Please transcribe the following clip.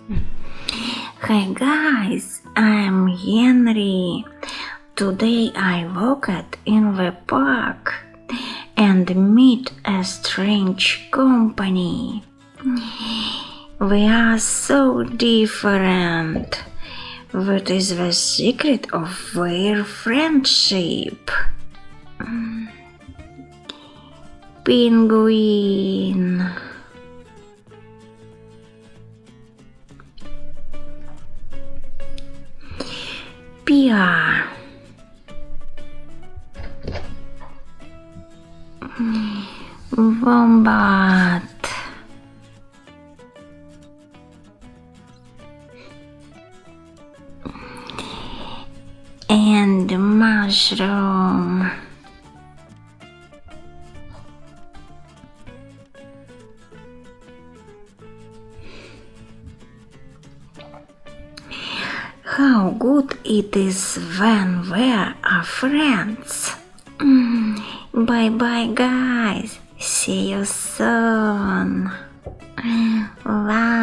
Hi guys, I'm Henry. Today I walked in the park and meet a strange company. We are so different. What is the secret of their friendship? Penguin. Pia. Wombat. And mushroom. How good it is when we are friends. Bye bye guys. See you soon. Bye.